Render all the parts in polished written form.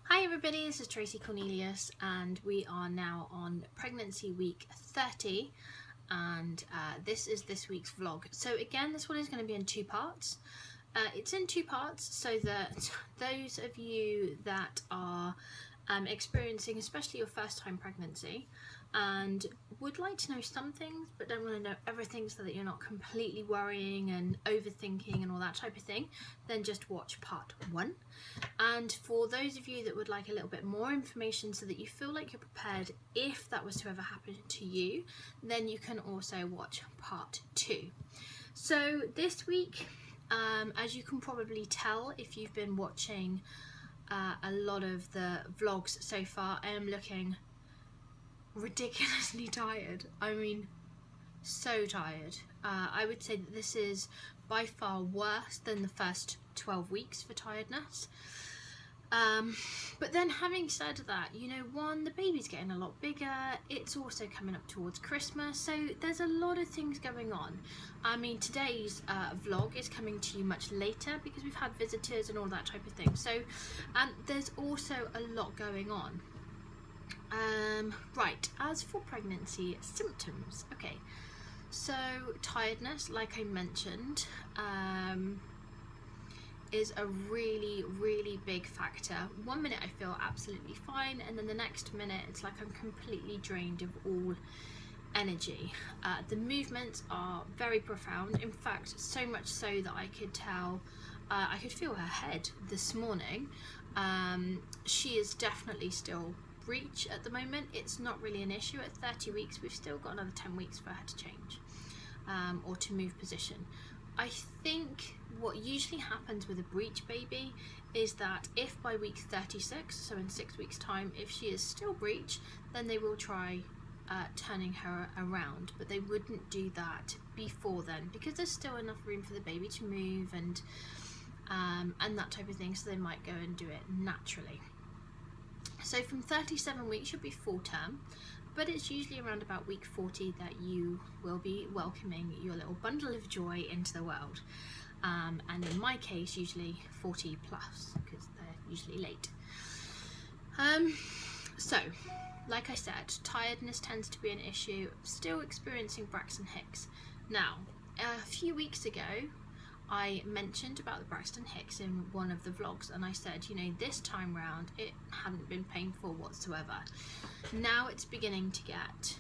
Hi everybody, this is Traci Cornelius and we are now on pregnancy week 30 and this is this week's vlog. So again, this one is going to be in two parts. It's in two parts so that those of you that are experiencing especially your first time pregnancy and would like to know some things but don't want to know everything so that you're not completely worrying and overthinking and all that type of thing, then just watch part one. And for those of you that would like a little bit more information so that you feel like you're prepared if that was to ever happen to you, then you can also watch part two. So this week, as you can probably tell if you've been watching a lot of the vlogs so far, I am looking ridiculously tired. I mean, so tired. I would say that this is by far worse than the first 12 weeks for tiredness. But then having said that, you know, one, the baby's getting a lot bigger, it's also coming up towards Christmas, so there's a lot of things going on. I mean, today's vlog is coming to you much later because we've had visitors and all that type of thing, so there's also a lot going on. Right, as for pregnancy symptoms, okay, so tiredness, like I mentioned, is a really big factor. 1 minute I feel absolutely fine and then the next minute it's like I'm completely drained of all energy. The movements are very profound, in fact so much so that I could tell, I could feel her head this morning. She is definitely still breech at the moment. It's not really an issue. At 30 weeks we've still got another 10 weeks for her to change or to move position. I think what usually happens with a breech baby is that if by week 36, so in 6 weeks time, if she is still breech, then they will try turning her around, but they wouldn't do that before then because there's still enough room for the baby to move and that type of thing, so they might go and do it naturally. So from 37 weeks you'll be full term, but it's usually around about week 40 that you will be welcoming your little bundle of joy into the world. And in my case, usually 40 plus, because they're usually late. So, like I said, tiredness tends to be an issue. Still experiencing Braxton Hicks. Now, a few weeks ago, I mentioned about the Braxton Hicks in one of the vlogs, and I said, you know, this time round it hadn't been painful whatsoever. Now it's beginning to get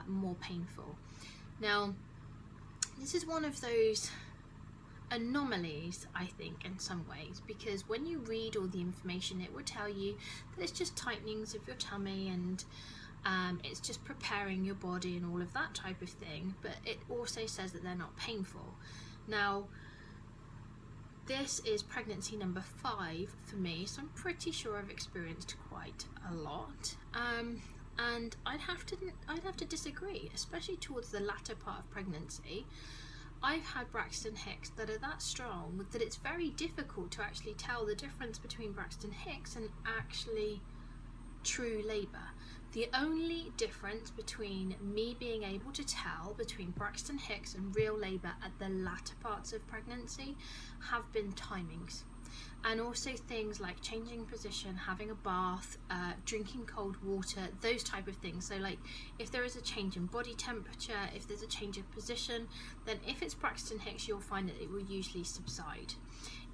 more painful. Now, this is one of those anomalies, I think, in some ways, because when you read all the information it will tell you that it's just tightenings of your tummy and it's just preparing your body and all of that type of thing, but it also says that they're not painful. Now, this is pregnancy number 5 for me, so I'm pretty sure I've experienced quite a lot. And I'd have to disagree, especially towards the latter part of pregnancy. I've had Braxton Hicks that are that strong that it's very difficult to actually tell the difference between Braxton Hicks and actually true labour. The only difference between me being able to tell between Braxton Hicks and real labour at the latter parts of pregnancy have been timings, and also things like changing position, having a bath, drinking cold water, those type of things. So like if there is a change in body temperature, if there's a change of position, then if it's Braxton Hicks you'll find that it will usually subside.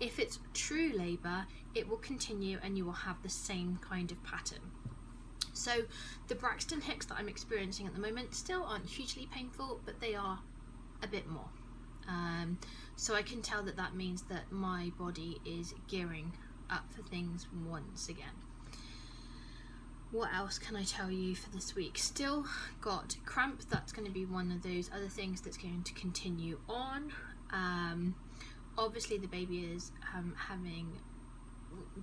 If it's true labour, it will continue and you will have the same kind of pattern. So the Braxton Hicks that I'm experiencing at the moment still aren't hugely painful, but they are a bit more. So I can tell that that means that my body is gearing up for things once again. What else can I tell you for this week? Still got cramp. That's going to be one of those other things that's going to continue on. Obviously the baby is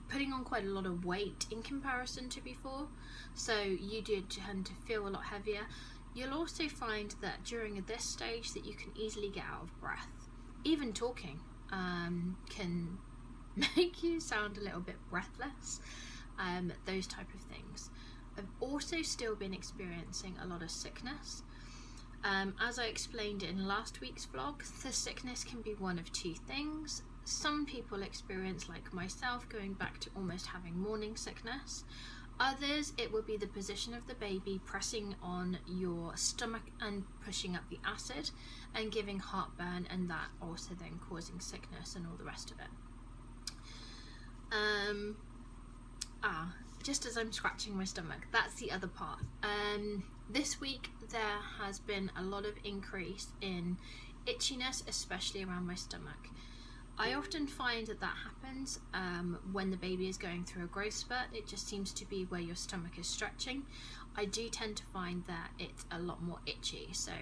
putting on quite a lot of weight in comparison to before, so you do tend to feel a lot heavier. You'll also find that during this stage that you can easily get out of breath. Even talking can make you sound a little bit breathless, those type of things. I've also still been experiencing a lot of sickness. As I explained in last week's vlog, the sickness can be one of two things. some people experience, like myself, going back to almost having morning sickness. Others, it will be the position of the baby pressing on your stomach and pushing up the acid and giving heartburn, and that also then causing sickness and all the rest of it. Just as I'm scratching my stomach, that's the other part. This week there has been a lot of increase in itchiness, especially around my stomach. I often find that happens when the baby is going through a growth spurt. It just seems to be where your stomach is stretching. I do tend to find that it's a lot more itchy, so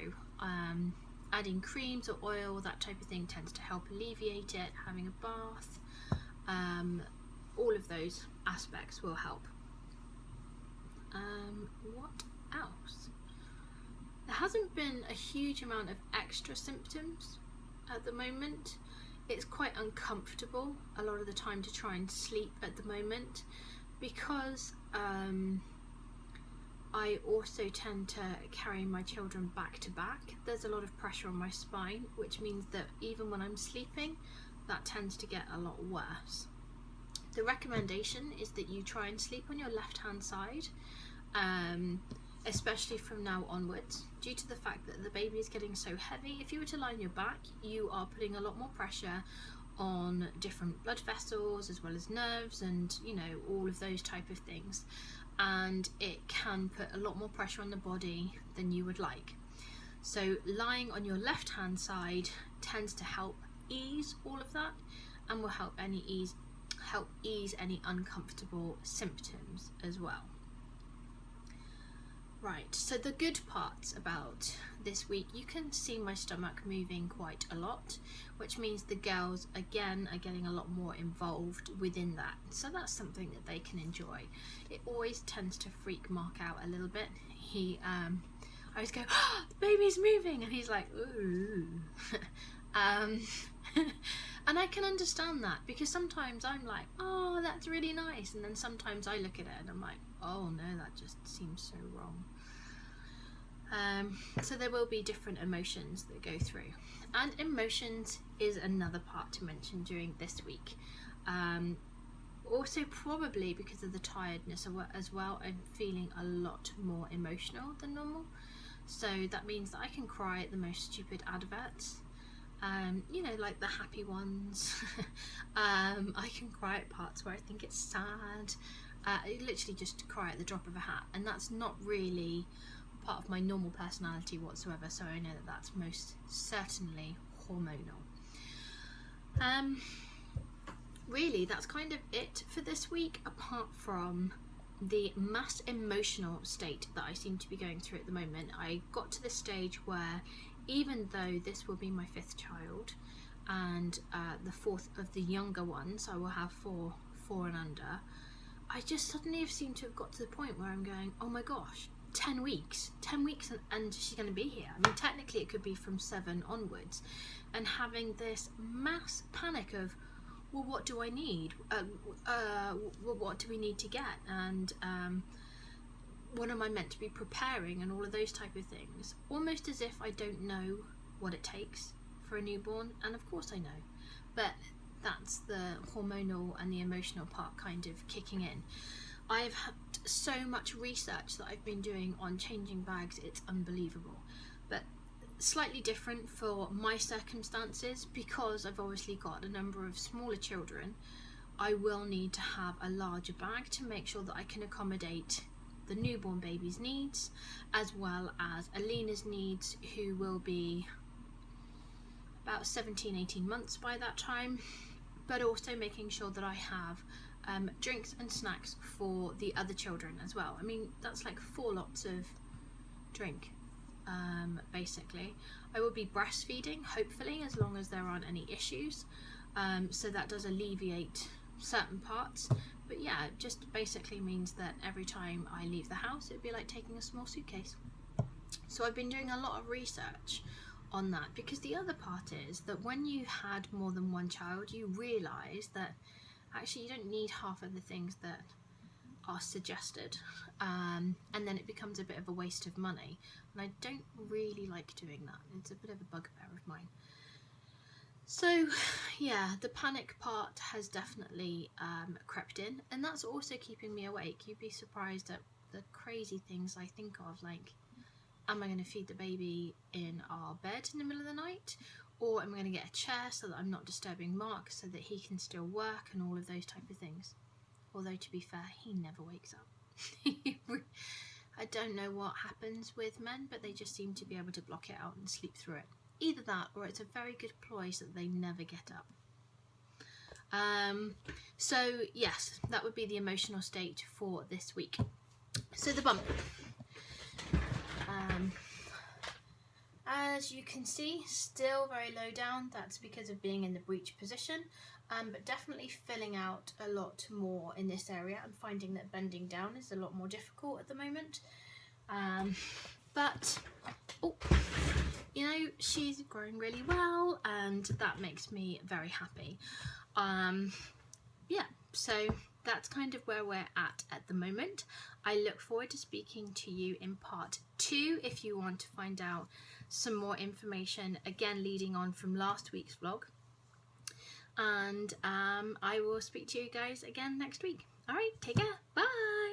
adding creams or oil, that type of thing, tends to help alleviate it. Having a bath, all of those aspects will help. What else? There hasn't been a huge amount of extra symptoms at the moment. It's quite uncomfortable a lot of the time to try and sleep at the moment, because I also tend to carry my children back to back. There's a lot of pressure on my spine, which means that even when I'm sleeping, that tends to get a lot worse. The recommendation is that you try and sleep on your left hand side, especially from now onwards, due to the fact that the baby is getting so heavy. If you were to lie on your back, you are putting a lot more pressure on different blood vessels as well as nerves and, you know, all of those type of things, and it can put a lot more pressure on the body than you would like. So lying on your left hand side tends to help ease all of that, and will help ease any uncomfortable symptoms as well. Right, so the good parts about this week, you can see my stomach moving quite a lot, which means the girls again are getting a lot more involved within that, so that's something that they can enjoy. It always tends to freak Mark out a little bit. I always go, oh, the baby's moving, and he's like, ooh. And I can understand that, because sometimes I'm like, oh, that's really nice, and then sometimes I look at it and I'm like, oh no, that just seems so wrong. So there will be different emotions that go through, and emotions is another part to mention during this week. Also, probably because of the tiredness as well, I'm feeling a lot more emotional than normal, so that means that I can cry at the most stupid adverts. You know, like the happy ones. I can cry at parts where I think it's sad. I literally just cry at the drop of a hat, and that's not really part of my normal personality whatsoever, so I know that that's most certainly hormonal. Really, that's kind of it for this week, apart from the mass emotional state that I seem to be going through at the moment. I got to the stage where, even though this will be my 5th child and the 4th of the younger ones, I will have four and under, I just suddenly have seemed to have got to the point where I'm going, oh my gosh, 10 weeks and she's going to be here. I mean, technically it could be from 7 onwards, and having this mass panic of, well, what do I need? What do we need to get? And what am I meant to be preparing, and all of those type of things, almost as if I don't know what it takes for a newborn. And of course I know, but that's the hormonal and the emotional part kind of kicking in. I've had so much research that I've been doing on changing bags, it's unbelievable, but slightly different for my circumstances, because I've obviously got a number of smaller children. I will need to have a larger bag to make sure that I can accommodate the newborn baby's needs, as well as Alina's needs, who will be about 17-18 months by that time, but also making sure that I have drinks and snacks for the other children as well. I mean, that's like 4 lots of drink, basically. I will be breastfeeding, hopefully, as long as there aren't any issues, so that does alleviate certain parts. But yeah, it just basically means that every time I leave the house, it'd be like taking a small suitcase. So I've been doing a lot of research on that, because the other part is that when you had more than one child, you realise that actually you don't need half of the things that are suggested, and then it becomes a bit of a waste of money, and I don't really like doing that. It's a bit of a bugbear of mine. So yeah, the panic part has definitely crept in, and that's also keeping me awake. You'd be surprised at the crazy things I think of, like, am I going to feed the baby in our bed in the middle of the night, or am I going to get a chair so that I'm not disturbing Mark so that he can still work, and all of those type of things. Although, to be fair, he never wakes up. I don't know what happens with men, but they just seem to be able to block it out and sleep through it. Either that, or it's a very good ploy so that they never get up. So yes, that would be the emotional state for this week. So the bump. As you can see, still very low down. That's because of being in the breech position, but definitely filling out a lot more in this area. I'm finding that bending down is a lot more difficult at the moment. But you know, she's growing really well, and that makes me very happy. Yeah, so that's kind of where we're at the moment. I look forward to speaking to you in part 2 if you want to find out some more information, again leading on from last week's vlog. And I will speak to you guys again next week. Alright, take care. Bye!